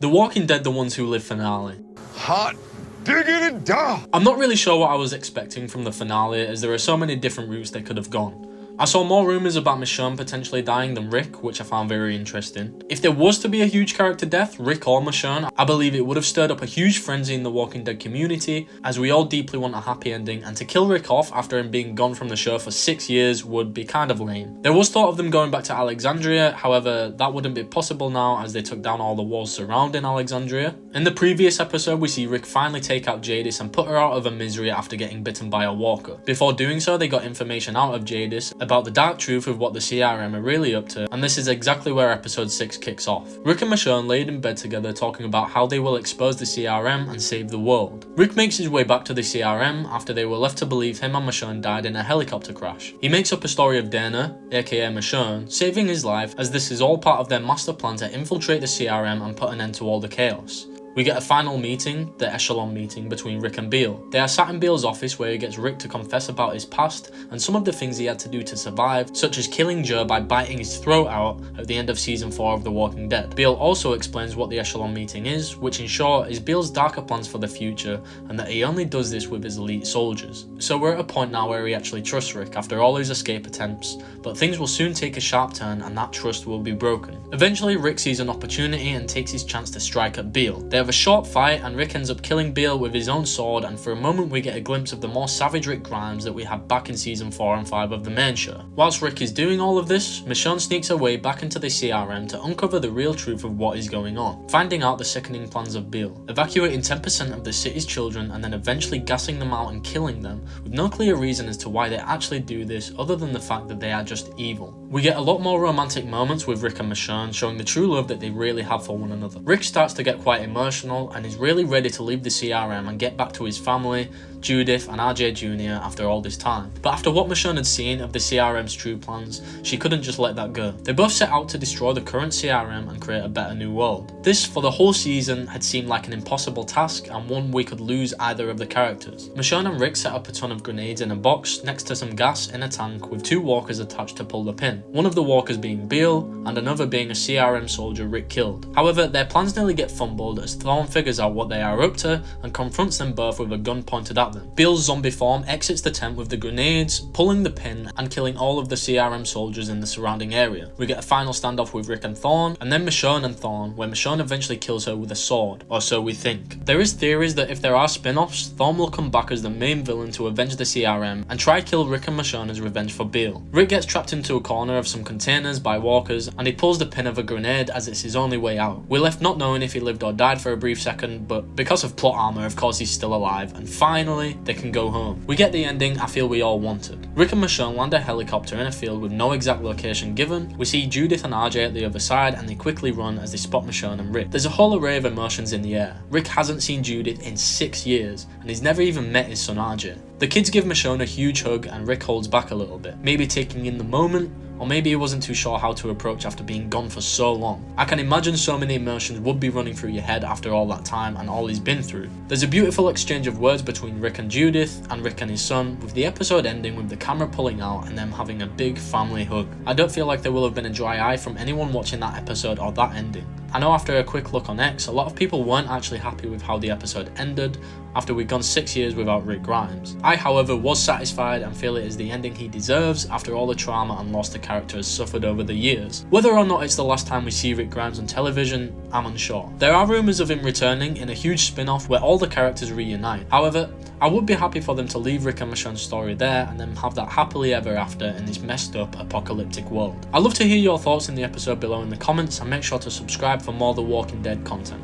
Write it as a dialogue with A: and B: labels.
A: The Walking Dead The Ones Who Live finale.
B: Hot diggity da!
A: I'm not really sure what I was expecting from the finale, as there are so many different routes they could have gone. I saw more rumours about Michonne potentially dying than Rick, which I found very interesting. If there was to be a huge character death, Rick or Michonne, I believe it would have stirred up a huge frenzy in the Walking Dead community, as we all deeply want a happy ending, and to kill Rick off after him being gone from the show for 6 years would be kind of lame. There was thought of them going back to Alexandria, however that wouldn't be possible now as they took down all the walls surrounding Alexandria. In the previous episode we see Rick finally take out Jadis and put her out of her misery after getting bitten by a walker. Before doing so they got information out of Jadis about the dark truth of what the CRM are really up to, and this is exactly where episode 6 kicks off. Rick and Michonne laid in bed together talking about how they will expose the CRM and save the world. Rick makes his way back to the CRM after they were left to believe him and Michonne died in a helicopter crash. He makes up a story of Dana, aka Michonne, saving his life, as this is all part of their master plan to infiltrate the CRM and put an end to all the chaos. We get a final meeting, the echelon meeting, between Rick and Beale. They are sat in Beale's office where he gets Rick to confess about his past and some of the things he had to do to survive, such as killing Joe by biting his throat out at the end of season 4 of The Walking Dead. Beale also explains what the echelon meeting is, which in short is Beale's darker plans for the future and that he only does this with his elite soldiers. So we're at a point now where he actually trusts Rick after all his escape attempts, but things will soon take a sharp turn and that trust will be broken. Eventually Rick sees an opportunity and takes his chance to strike at Beale. They have a short fight and Rick ends up killing Beale with his own sword, and for a moment we get a glimpse of the more savage Rick Grimes that we had back in season 4 and 5 of the main show. Whilst Rick is doing all of this, Michonne sneaks her way back into the CRM to uncover the real truth of what is going on, finding out the sickening plans of Beale, evacuating 10% of the city's children and then eventually gassing them out and killing them, with no clear reason as to why they actually do this other than the fact that they are just evil. We get a lot more romantic moments with Rick and Michonne, showing the true love that they really have for one another. Rick starts to get quite emotional and is really ready to leave the CRM and get back to his family, Judith and RJ Jr. after all this time. But after what Michonne had seen of the CRM's true plans, she couldn't just let that go. They both set out to destroy the current CRM and create a better new world. This, for the whole season, had seemed like an impossible task and one we could lose either of the characters. Michonne and Rick set up a ton of grenades in a box next to some gas in a tank with 2 walkers attached to pull the pin. One of the walkers being Beale and another being a CRM soldier Rick killed. However, their plans nearly get fumbled as Thorne figures out what they are up to and confronts them both with a gun pointed at them. Beale's zombie form exits the tent with the grenades, pulling the pin and killing all of the CRM soldiers in the surrounding area. We get a final standoff with Rick and Thorne, and then Michonne and Thorne, where Michonne eventually kills her with a sword, or so we think. There is theories that if there are spin-offs, Thorne will come back as the main villain to avenge the CRM and try kill Rick and Michonne as revenge for Beale. Rick gets trapped into a corner of some containers by walkers and he pulls the pin of a grenade as it's his only way out. We're left not knowing if he lived or died for a brief second, but because of plot armor of course he's still alive, and finally they can go home. We get the ending I feel we all wanted. Rick and Michonne land a helicopter in a field with no exact location given. We see Judith and RJ at the other side and they quickly run as they spot Michonne and Rick. There's a whole array of emotions in the air. Rick hasn't seen Judith in 6 years and he's never even met his son RJ. The kids give Michonne a huge hug and Rick holds back a little bit, maybe taking in the moment, or maybe he wasn't too sure how to approach after being gone for so long. I can imagine so many emotions would be running through your head after all that time and all he's been through. There's a beautiful exchange of words between Rick and Judith, and Rick and his son, with the episode ending with the camera pulling out and them having a big family hug. I don't feel like there will have been a dry eye from anyone watching that episode or that ending. I know after a quick look on X, a lot of people weren't actually happy with how the episode ended after we'd gone 6 years without Rick Grimes. I, however, was satisfied and feel it is the ending he deserves after all the trauma and loss the character has suffered over the years. Whether or not it's the last time we see Rick Grimes on television, I'm unsure. There are rumours of him returning in a huge spin-off where all the characters reunite. However, I would be happy for them to leave Rick and Michonne's story there and then have that happily ever after in this messed up apocalyptic world. I'd love to hear your thoughts in the episode below in the comments, and make sure to subscribe for more The Walking Dead content.